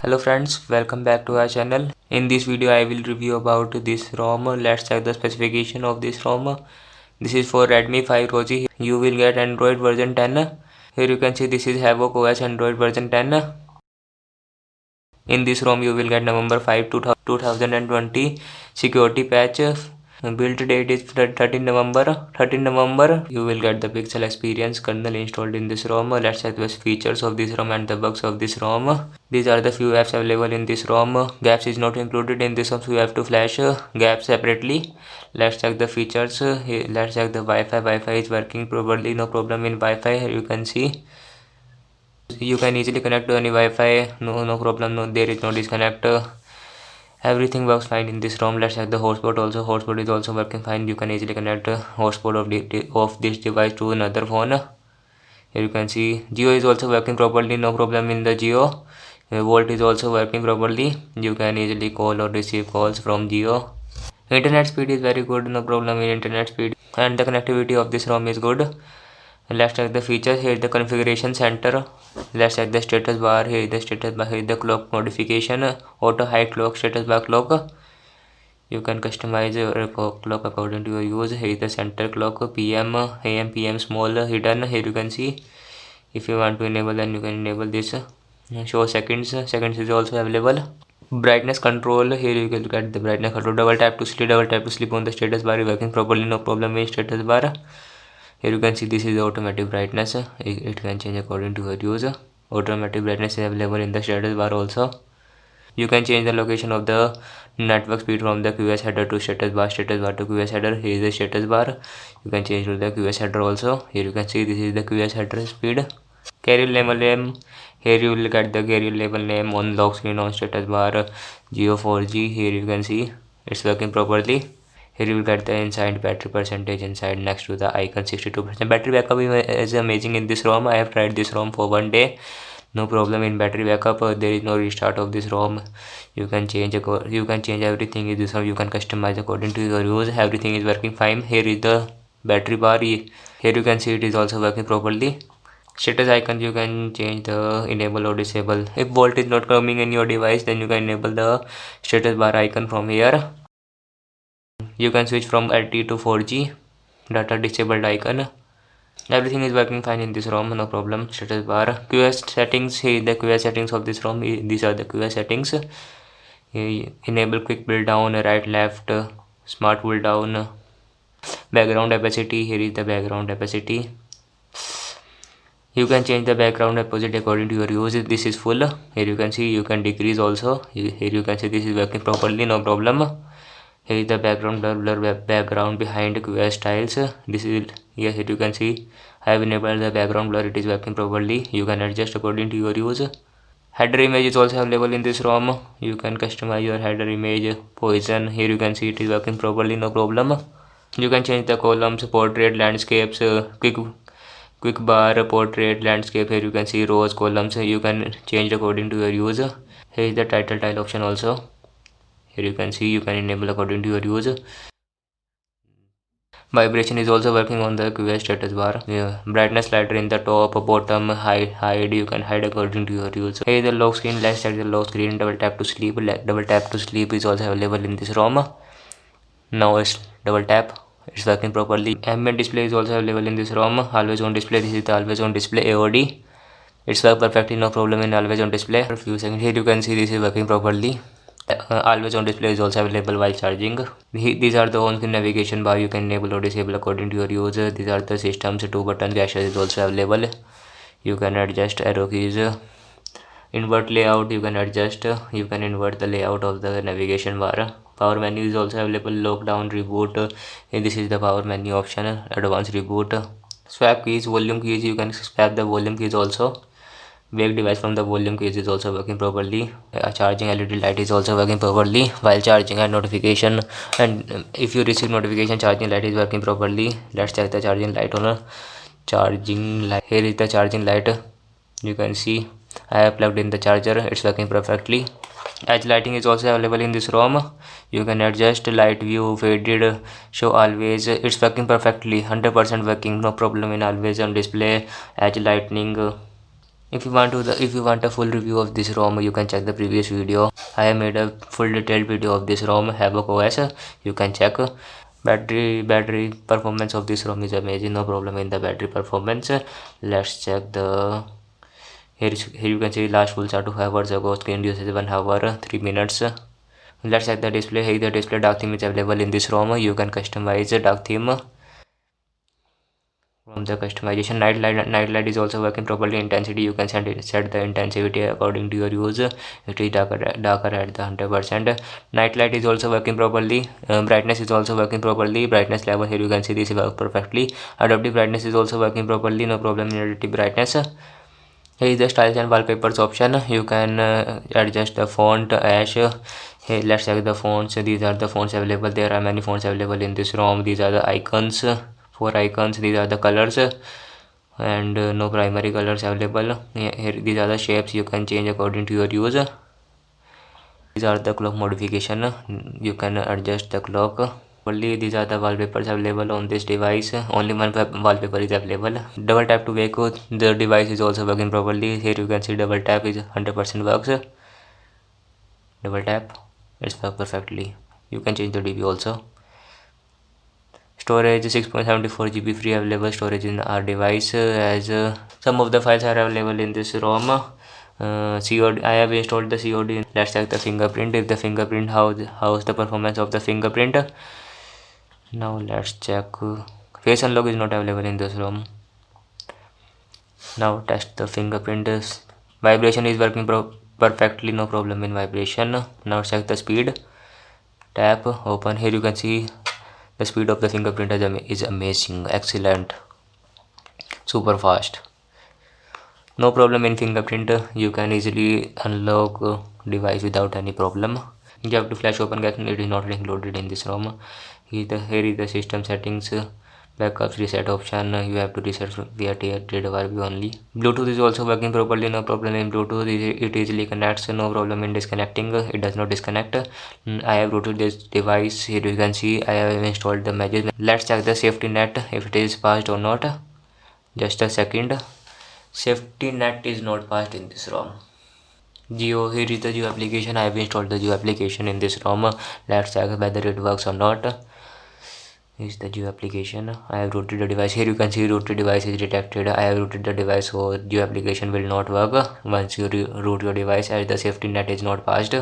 Hello friends, welcome back to our channel. In this video I will review about this ROM. Let's check the specification of this ROM. This is for Redmi 5 Rogi. You will get Android version 10. Here you can see this is Havoc OS Android version 10. In this ROM you will get November 5 2020 security patch. Build date is 13 November. 13 November you will get the Pixel Experience kernel installed in this ROM. Let's check the features of this ROM and the bugs of this ROM. These are the few apps available in this ROM. Gaps is not included in this ROM, so you have to flash gaps separately. Let's check the features. Let's check the Wi-Fi. Wi-Fi is working properly, no problem in Wi-Fi. Here you can see you can easily connect to any Wi-Fi. No problem. No, there is no disconnect. Everything works fine in this ROM. Let's check the hotspot also. Hotspot is also working fine. You can easily connect hotspot of this device to another phone. Here you can see Geo is also working properly. No problem in the Geo. Volt is also working properly. You can easily call or receive calls from Geo. Internet speed is very good. No problem in internet speed. And the connectivity of this ROM is good. Let's check the features. Here is the configuration center. Let's check the status bar. Here is the status bar. Here is the clock notification. Auto hide clock, status bar clock. You can customize your clock according to your use. Here is the center clock, PM, AM, PM, small, hidden. Here you can see. If you want to enable, then you can enable this. Show seconds. Seconds is also available. Brightness control. Here you can get the brightness control. Double tap to sleep. Double tap to sleep on the status bar. Working properly. No problem with status bar. Here you can see this is the automatic brightness. It can change according to your use. Automatic brightness is available in the status bar also. You can change the location of the network speed from the QoS header to status bar to QoS header. Here is the status bar. You can change to the QoS header also. Here you can see this is the QoS header speed. Carrier label name. Here you will get the carrier label name on lock screen on status bar. Geo 4G. Here you can see it's working properly. Here you will get the inside battery percentage inside next to the icon. 62% battery backup is amazing in this ROM. I have tried this ROM for 1 day. No problem in battery backup. There is no restart of this ROM. You can change everything in this ROM. You can customize according to your use. Everything is working fine. Here is the battery bar. Here you can see it is also working properly. Status icon, you can change the enable or disable. If Volt is not coming in your device, then you can enable the status bar icon from here. You can switch from LTE to 4G. Data disabled icon. Everything is working fine in this ROM, no problem. Status bar. QoS settings. Here the QoS settings of this ROM. These are the QoS settings. Enable quick build down, right left, smart pull down. Background opacity. Here is the background opacity. You can change the background opacity according to your use. This is full. Here you can see you can decrease also. Here you can see this is working properly, no problem. Here is the background blur background behind QoS styles. This is here you can see I have enabled the background blur. It is working properly. You can adjust according to your use. Header image is also available in this ROM. You can customize your header image position. Here you can see it is working properly, no problem. You can change the columns, portrait, landscapes, quick bar, portrait, landscape. Here you can see rows, columns. You can change according to your use. Here is the title tile option also. Here you can see you can enable according to your use. Vibration is also working on the QoS status bar. Brightness slider in the top, bottom, hide. You can hide according to your use. Here is the lock screen. Let's check the lock screen. Double tap to sleep. Double tap to sleep is also available in this ROM. Now it's double tap. It's working properly. Ambient display is also available in this ROM. Always on display. This is the always on display AOD. It's work perfectly, no problem in always on display. For a few seconds. Here you can see this is working properly. Always on display is also available while charging. These are the on-screen navigation bar. You can enable or disable according to your use. These are the systems. 2-button gestures is also available. You can adjust arrow keys. Invert layout. You can adjust. You can invert the layout of the navigation bar. Power menu is also available. Lockdown, reboot. This is the power menu option. Advanced reboot. Swap keys, volume keys. You can swap the volume keys also. Wake device from the volume keys is also working properly. Charging LED light is also working properly while charging. And notification, and if you receive notification, charging light is working properly. Let's check the charging light on a charging light. Here is the charging light. You can see I have plugged in the charger. It's working perfectly. Edge lighting is also available in this ROM. You can adjust light view, faded, show always. It's working perfectly, 100% working, no problem in always on display. Edge lighting. If you want a full review of this ROM, you can check the previous video. I have made a full detailed video of this ROM, Havoc OS. You can check. Battery performance of this ROM is amazing. No problem in the battery performance. Let's check the here you can see last full start 2 hours ago. Screen usage 1 hour 3 minutes. Let's check the display. Here the display dark theme is available in this ROM. You can customize the dark theme from the customization. Night light is also working properly. Intensity you can set the intensity according to your use. It is darker at the 100%. Night light is also working properly. Brightness is also working properly. Brightness level here you can see this works perfectly. Adaptive brightness is also working properly. No problem in adaptive brightness. Here is the styles and wallpapers option. You can adjust the font ash. Hey, let's check the fonts. These are the fonts available. There are many fonts available in this ROM. These are the icons, 4 icons. These are the colors, and no primary colors available. Here these are the shapes. You can change according to your use. These are the clock modification. You can adjust the clock. Only these are the wallpapers available on this device. Only one wallpaper is available. Double tap to wake the device is also working properly. Here you can see double tap is 100% works. Double tap, it's work perfectly. You can change the dB also. Storage 6.74 GB free available storage in our device. As some of the files are available in this ROM. COD, I have installed the COD. Let's check the fingerprint. If the fingerprint, how's the performance of the fingerprint. Now let's check. Face unlock is not available in this ROM. Now test the fingerprint. Vibration is working perfectly, no problem in vibration. Now check the speed. Tap, open. Here you can see the speed of the fingerprint is amazing, excellent, super fast. No problem in fingerprint. You can easily unlock device without any problem. You have to flash open caption. It is not included in this ROM. Here is the system settings, backups, reset option. You have to reset via TWRP only. Bluetooth is also working properly. No problem in Bluetooth. It easily connects. No problem in disconnecting. It does not disconnect. I have rooted this device. Here you can see I have installed the Magic. Let's check the safety net if it is passed or not. Just a second. Safety net is not passed in this ROM. Geo, here is the Geo application. I have installed the Geo application in this ROM. Let's check whether it works or not. This is the Geo application. I have rooted the device. Here you can see rooted device is detected. I have rooted the device, so Geo application will not work once you root your device, as the safety net is not passed.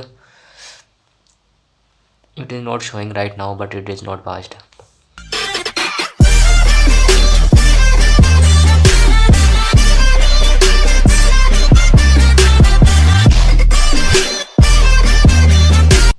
It is not showing right now, but it is not passed.